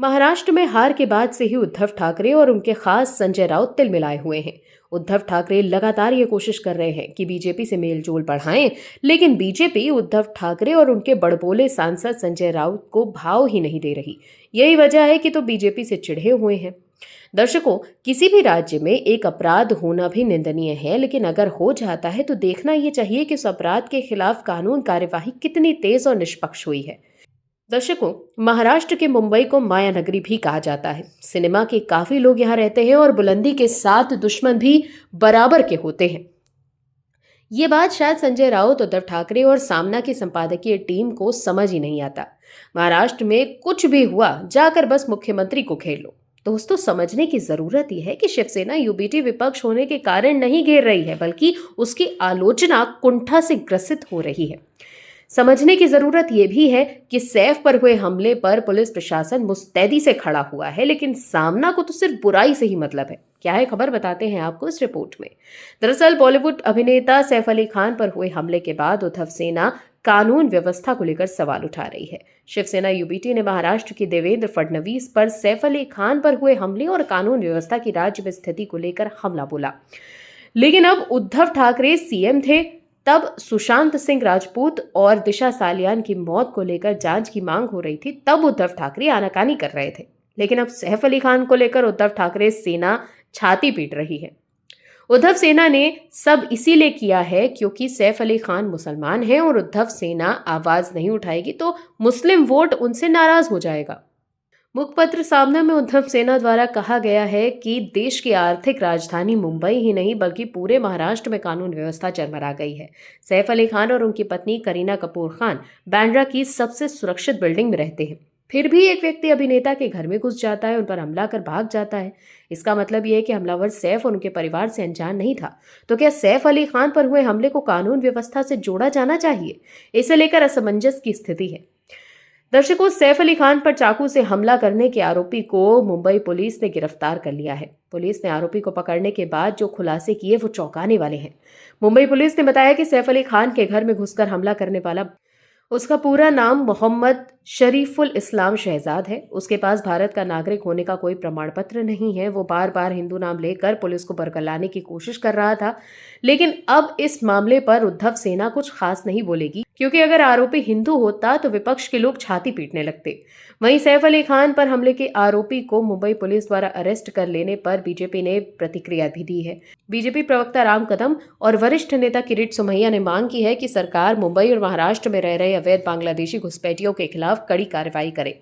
महाराष्ट्र में हार के बाद से ही उद्धव ठाकरे और उनके खास संजय राउत तिल मिलाए हुए हैं। उद्धव ठाकरे लगातार ये कोशिश कर रहे हैं कि बीजेपी से मेलजोल बढ़ाएं, लेकिन बीजेपी उद्धव ठाकरे और उनके बड़बोले सांसद संजय राउत को भाव ही नहीं दे रही। यही वजह है कि तो बीजेपी से चिढ़े हुए हैं। दर्शकों, किसी भी राज्य में एक अपराध होना भी निंदनीय है, लेकिन अगर हो जाता है तो देखना ये चाहिए कि उस अपराध के खिलाफ कानून कार्यवाही कितनी तेज और निष्पक्ष हुई है। दर्शकों, महाराष्ट्र के मुंबई को माया नगरी भी कहा जाता है। सिनेमा के काफी लोग यहाँ रहते हैं और बुलंदी के साथ दुश्मन भी बराबर के होते हैं। ये बात शायद संजय राउत, उद्धव ठाकरे और सामना की संपादकीय टीम को समझ ही नहीं आता। महाराष्ट्र में कुछ भी हुआ, जाकर बस मुख्यमंत्री को घेर लो। दोस्तों, समझने की जरूरत यह है कि शिवसेना यूबीटी विपक्ष होने के कारण नहीं घेर रही है, बल्कि उसकी आलोचना कुंठा से ग्रसित हो रही है। समझने की जरूरत यह भी है कि सैफ पर हुए हमले पर पुलिस प्रशासन मुस्तैदी से खड़ा हुआ है, लेकिन सामना को तो सिर्फ बुराई से ही मतलब है। क्या है खबर, बताते हैं आपको इस रिपोर्ट में। दरअसल बॉलीवुड अभिनेता सैफ अली खान पर हुए हमले के बाद उद्धव सेना कानून व्यवस्था को लेकर सवाल उठा रही है। शिवसेना यूबीटी ने महाराष्ट्र की देवेंद्र फडणवीस पर सैफ अली खान पर हुए हमले और कानून व्यवस्था की राज्य में स्थिति को लेकर हमला बोला। लेकिन अब उद्धव ठाकरे सीएम थे, तब सुशांत सिंह राजपूत और दिशा सालियान की मौत को लेकर जांच की मांग हो रही थी, तब उद्धव ठाकरे आनाकानी कर रहे थे। लेकिन अब सैफ अली खान को लेकर उद्धव ठाकरे सेना छाती पीट रही है। उद्धव सेना ने सब इसीलिए किया है क्योंकि सैफ अली खान मुसलमान हैं और उद्धव सेना आवाज नहीं उठाएगी तो मुस्लिम वोट उनसे नाराज हो जाएगा। मुखपत्र सामना में उद्धव सेना द्वारा कहा गया है कि देश की आर्थिक राजधानी मुंबई ही नहीं बल्कि पूरे महाराष्ट्र में कानून व्यवस्था चरमरा गई है। सैफ अली खान और उनकी पत्नी करीना कपूर खान बांद्रा की सबसे सुरक्षित बिल्डिंग में रहते हैं। फिर भी एक व्यक्ति अभिनेता के घर में घुस जाता है, उन पर हमला कर भाग जाता है। इसका मतलब यह है कि हमलावर सैफ और उनके परिवार से अनजान नहीं था। तो क्या सैफ अली खान पर हुए हमले को कानून व्यवस्था से जोड़ा जाना चाहिए? इसे लेकर असमंजस की स्थिति है। दर्शकों, सैफ अली खान पर चाकू से हमला करने के आरोपी को मुंबई पुलिस ने गिरफ्तार कर लिया है। पुलिस ने आरोपी को पकड़ने के बाद जो खुलासे किए वो चौंकाने वाले हैं। मुंबई पुलिस ने बताया कि सैफ अली खान के घर में घुसकर हमला करने वाला उसका पूरा नाम मोहम्मद शरीफुल इस्लाम शहजाद है। उसके पास भारत का नागरिक होने का कोई प्रमाण पत्र नहीं है। वो बार बार हिंदू नाम लेकर पुलिस को बरगलाने की कोशिश कर रहा था। लेकिन अब इस मामले पर उद्धव सेना कुछ खास नहीं बोलेगी, क्योंकि अगर आरोपी हिंदू होता तो विपक्ष के लोग छाती पीटने लगते। वहीं सैफ अली खान पर हमले के आरोपी को मुंबई पुलिस द्वारा अरेस्ट कर लेने पर बीजेपी ने प्रतिक्रिया भी दी है। बीजेपी प्रवक्ता राम कदम और वरिष्ठ नेता किरीट सोमैया ने मांग की है कि सरकार मुंबई और महाराष्ट्र में रह रहे अवैध बांग्लादेशी घुसपैठियों के खिलाफ कड़ी कार्रवाई करे।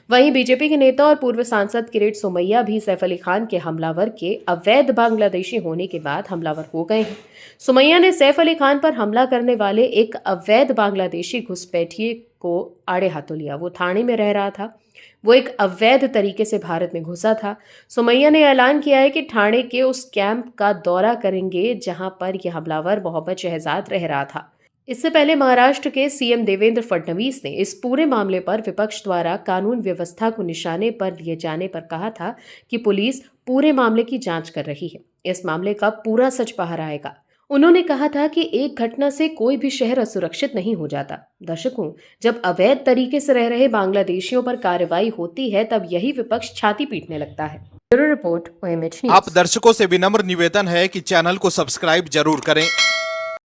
वहीं बीजेपी के नेता और पूर्व सांसद किरीट सोमैया भी सैफ अली खान के हमलावर के अवैध बांग्लादेशी होने के बाद हमलावर हो गए हैं। सोमैया ने सैफ अली खान पर हमला करने वाले एक अवैध बांग्लादेशी घुसपैठिए को आड़े हाथों लिया। वो थाने में रह रहा था। वो एक अवैध तरीके से भारत में घुसा था। सोमैया ने ऐलान किया है कि ठाणे के उस कैंप का दौरा करेंगे जहां पर यह हमलावर मोहम्मद शहजाद रह रहा था। इससे पहले महाराष्ट्र के सीएम देवेंद्र फडणवीस ने इस पूरे मामले पर विपक्ष द्वारा कानून व्यवस्था को निशाने पर लिए जाने पर कहा था कि पुलिस पूरे मामले की जांच कर रही है। इस मामले का पूरा सच बाहर आएगा। उन्होंने कहा था कि एक घटना से कोई भी शहर असुरक्षित नहीं हो जाता। दर्शकों, जब अवैध तरीके से रह रहे बांग्लादेशियों पर कार्रवाई होती है तब यही विपक्ष छाती पीटने लगता है। Bureau report, OMH news. आप दर्शकों से विनम्र निवेदन है कि चैनल को सब्सक्राइब जरूर करें